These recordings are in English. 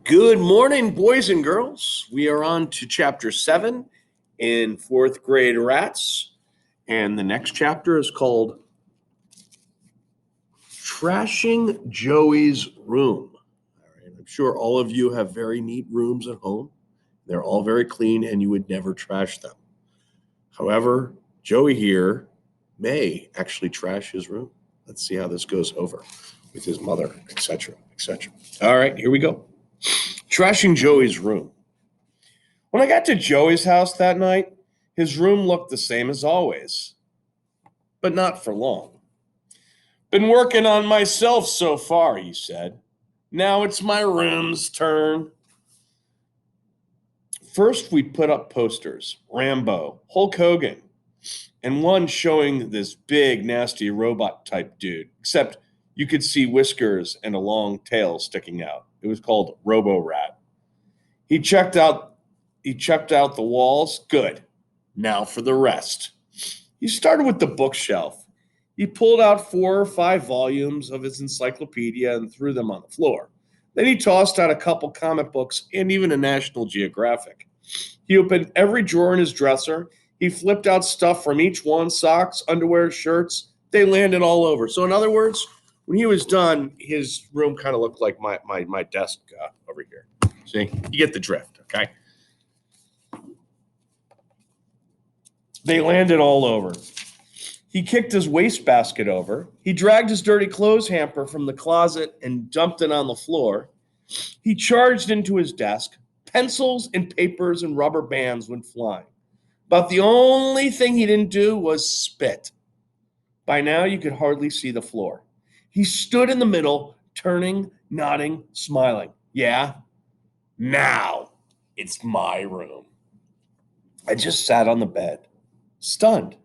Good morning, boys and girls. We are on to chapter 7 in fourth grade Rats. And the next chapter is called Trashing Joey's Room. All right, I'm sure all of you have very neat rooms at home. They're all very clean and you would never trash them. However, Joey here may actually trash his room. Let's see how this goes over with his mother, etc., etc. All right, here we go. Trashing Joey's room. When I got to Joey's house that night, his room looked the same as always, but not for long. Been working on myself so far, he said. Now it's my room's turn. First, we put up posters, Rambo, Hulk Hogan, and one showing this big, nasty robot type dude, except you could see whiskers and a long tail sticking out. It was called Robo Rat. He checked out the walls. Good. Now for the rest. He started with the bookshelf. He pulled out 4 or 5 volumes of his encyclopedia and threw them on the floor. Then he tossed out a couple comic books and even a National Geographic. He opened every drawer in his dresser. He flipped out stuff from each one, socks, underwear, shirts. They landed all over. So in other words, when he was done, his room kind of looked like my desk over here. See, you get the drift, okay? They landed all over. He kicked his wastebasket over. He dragged his dirty clothes hamper from the closet and dumped it on the floor. He charged into his desk. Pencils and papers and rubber bands went flying. But the only thing he didn't do was spit. By now, you could hardly see the floor. He stood in the middle, turning, nodding, smiling. Yeah, now it's my room. I just sat on the bed, stunned.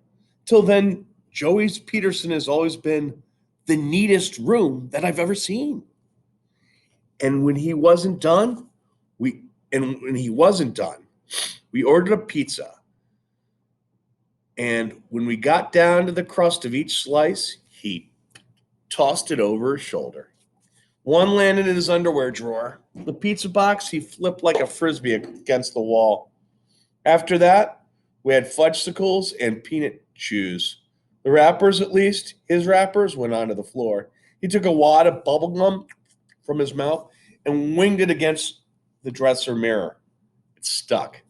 Till then, Joey's Peterson has always been the neatest room that I've ever seen. And when he wasn't done, we ordered a pizza. And when we got down to the crust of each slice, he tossed it over his shoulder. One landed in his underwear drawer. The pizza box he flipped like a frisbee against the wall. After that, we had fudgesicles and peanut chews. The wrappers, at least, his wrappers, went onto the floor. He took a wad of bubble gum from his mouth and winged it against the dresser mirror. It stuck.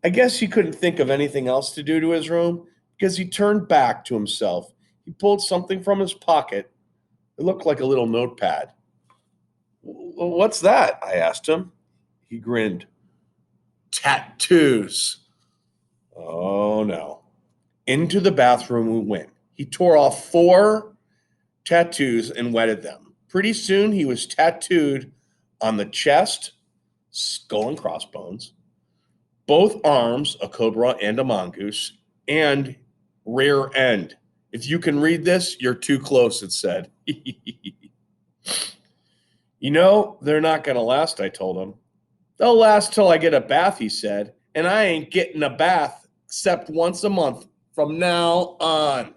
I guess he couldn't think of anything else to do to his room because he turned back to himself. He pulled something from his pocket. It looked like a little notepad. What's that? I asked him. He grinned. Tattoos. Oh no. Into the bathroom we went. He tore off 4 tattoos and wetted them. Pretty soon he was tattooed on the chest, skull and crossbones, both arms, a cobra and a mongoose, and rear end. If you can read this, you're too close, it said. You know, they're not going to last, I told him. They'll last till I get a bath, he said, and I ain't getting a bath except once a month from now on.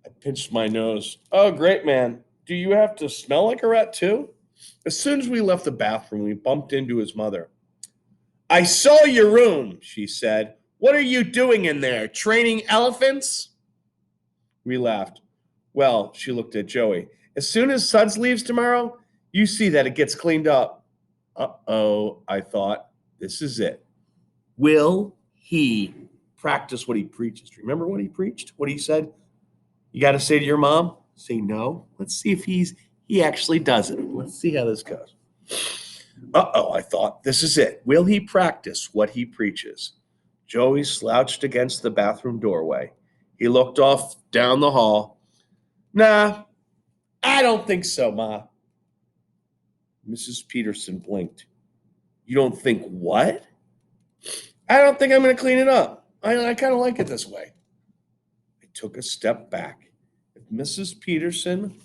I pinched my nose. Oh, great, man. Do you have to smell like a rat, too? As soon as we left the bathroom, we bumped into his mother. I saw your room, she said. What are you doing in there? Training elephants? We laughed. Well, she looked at Joey. As soon as Suds leaves tomorrow, you see that it gets cleaned up. Uh-oh, I thought. This is it. Will he practice what he preaches? Remember what he preached? What he said? You got to say to your mom, say no. Let's see if he actually does it. Let's see how this goes. Uh-oh, I thought. This is it. Will he practice what he preaches? Joey slouched against the bathroom doorway. He looked off down the hall. Nah, I don't think so, Ma. Mrs. Peterson blinked. You don't think what? I don't think I'm going to clean it up. I kind of like it this way. I took a step back. If Mrs. Peterson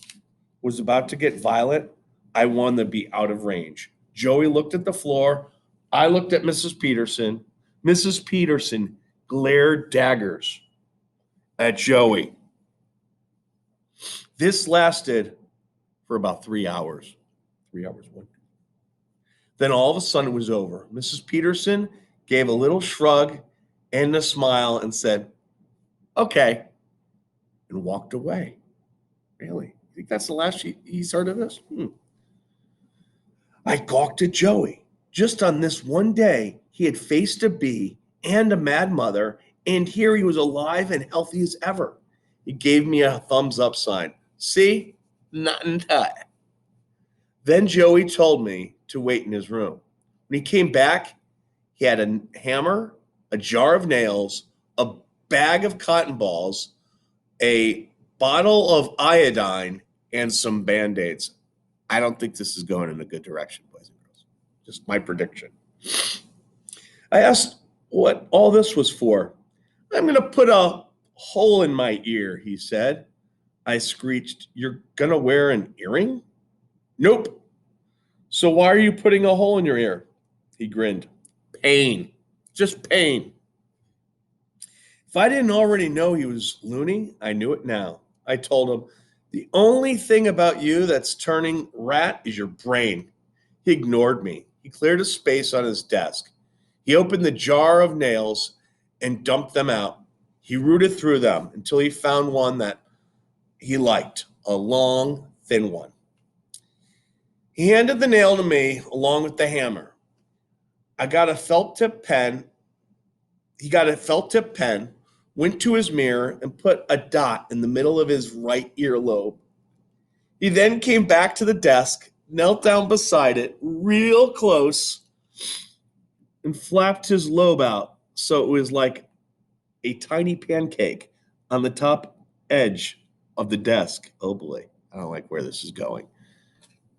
was about to get violent, I wanted to be out of range. Joey looked at the floor. I looked at Mrs. Peterson. Mrs. Peterson glared daggers at Joey. This lasted for about 3 hours. 3 hours. Then all of a sudden it was over. Mrs. Peterson gave a little shrug and a smile and said, okay, and walked away. Really? You think that's the last he's heard of this? I gawked at Joey. Just on this one day, he had faced a bee and a mad mother, and here he was alive and healthy as ever. He gave me a thumbs up sign. See? Nothing to it. Then Joey told me to wait in his room. When he came back, he had a hammer, a jar of nails, a bag of cotton balls, a bottle of iodine, and some Band-Aids. I don't think this is going in a good direction, boys and girls. Just my prediction. I asked what all this was for. I'm going to put a hole in my ear, he said. I screeched, you're going to wear an earring? Nope. So why are you putting a hole in your ear? He grinned. Pain. Just pain. If I didn't already know he was loony, I knew it now. I told him, the only thing about you that's turning rat is your brain. He ignored me. He cleared a space on his desk. He opened the jar of nails and dumped them out. He rooted through them until he found one that he liked, a long, thin one. He handed the nail to me along with the hammer. He got a felt tip pen, went to his mirror and put a dot in the middle of his right earlobe. He then came back to the desk, knelt down beside it, real close, and flapped his lobe out so it was like a tiny pancake on the top edge of the desk. Oh boy, I don't like where this is going.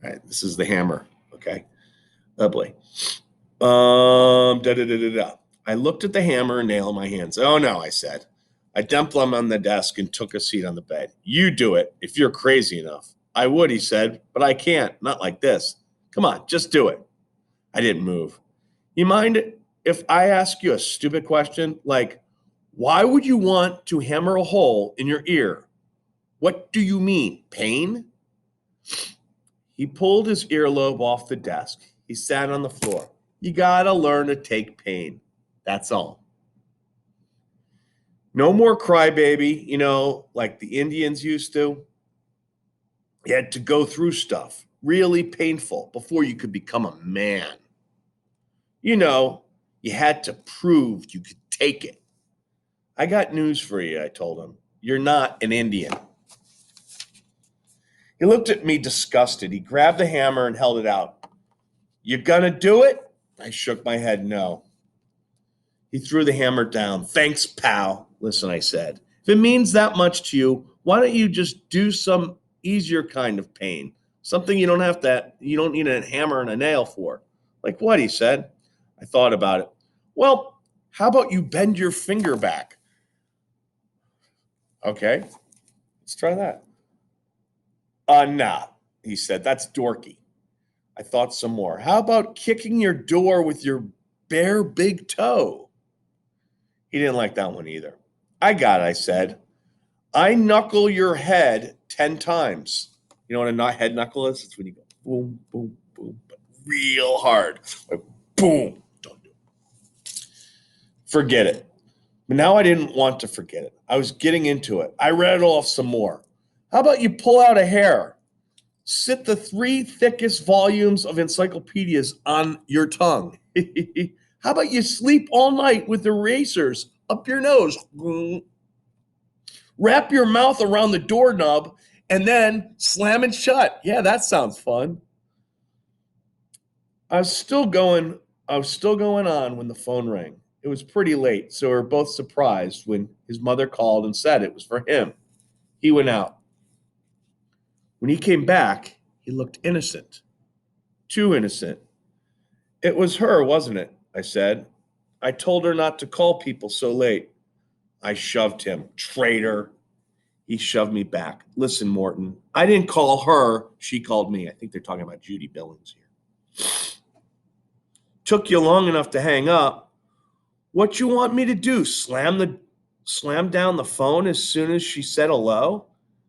All right, this is the hammer, okay? Oh boy. I looked at the hammer and nail in my hands. Oh no, I said. I dumped them on the desk and took a seat on the bed. You do it if you're crazy enough. I would, he said, but I can't. Not like this. Come on, just do it. I didn't move. You mind if I ask you a stupid question? Like, why would you want to hammer a hole in your ear? What do you mean? Pain? He pulled his earlobe off the desk. He sat on the floor. You gotta learn to take pain. That's all. No more crybaby, like the Indians used to. You had to go through stuff really painful before you could become a man. You had to prove you could take it. I got news for you, I told him. You're not an Indian. He looked at me disgusted. He grabbed the hammer and held it out. You gonna do it? I shook my head no. He threw the hammer down. Thanks, pal. Listen, I said. If it means that much to you, why don't you just do some easier kind of pain? Something you don't need a hammer and a nail for. Like what, he said. I thought about it. Well, how about you bend your finger back? Okay, let's try that. Nah, he said. That's dorky. I thought some more. How about kicking your door with your bare big toe? He didn't like that one either. I got it, I said. I knuckle your head 10 times. You know what a head knuckle is? It's when you go boom, boom, boom, but real hard. Like boom. Don't do it. Forget it. But now I didn't want to forget it. I was getting into it. I read it off some more. How about you pull out a hair? Sit the 3 thickest volumes of encyclopedias on your tongue. How about you sleep all night with erasers up your nose? Wrap your mouth around the doorknob and then slam it shut. Yeah, that sounds fun. I was still going on when the phone rang. It was pretty late, so we were both surprised when his mother called and said it was for him. He went out. When he came back, he looked innocent. Too innocent. It was her, wasn't it? I said. I told her not to call people so late. I shoved him. Traitor. He shoved me back. Listen, Morton, I didn't call her. She called me. I think they're talking about Judy Billings here. Took you long enough to hang up. What you want me to do? Slam down the phone as soon as she said hello?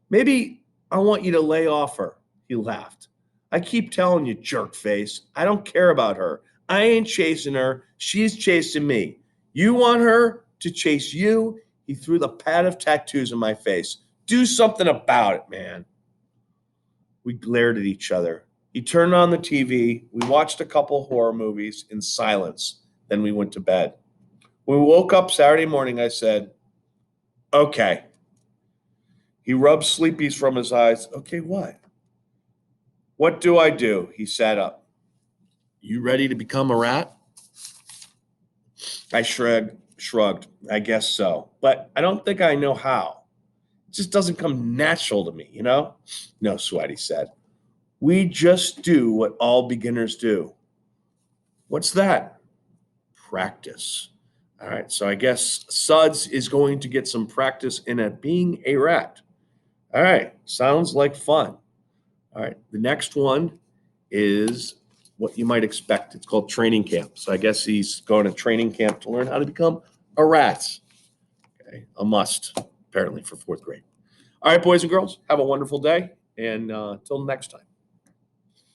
Maybe I want you to lay off her. He laughed. I keep telling you, jerk face, I don't care about her. I ain't chasing her. She's chasing me. You want her to chase you? He threw the pad of tattoos in my face. Do something about it, man. We glared at each other. He turned on the TV. We watched a couple horror movies in silence. Then we went to bed. When we woke up Saturday morning, I said, okay. He rubbed sleepies from his eyes. Okay, what? What do I do? He sat up. You ready to become a rat? I shrugged. I guess so. But I don't think I know how. It just doesn't come natural to me, you know? No, Sweat, he said. We just do what all beginners do. What's that? Practice. All right, so I guess Suds is going to get some practice in being a rat. All right, sounds like fun. All right, the next one is what you might expect. It's called training camp. So I guess he's going to training camp to learn how to become a rat. Okay, a must, apparently, for fourth grade. All right, boys and girls, have a wonderful day. And until next time.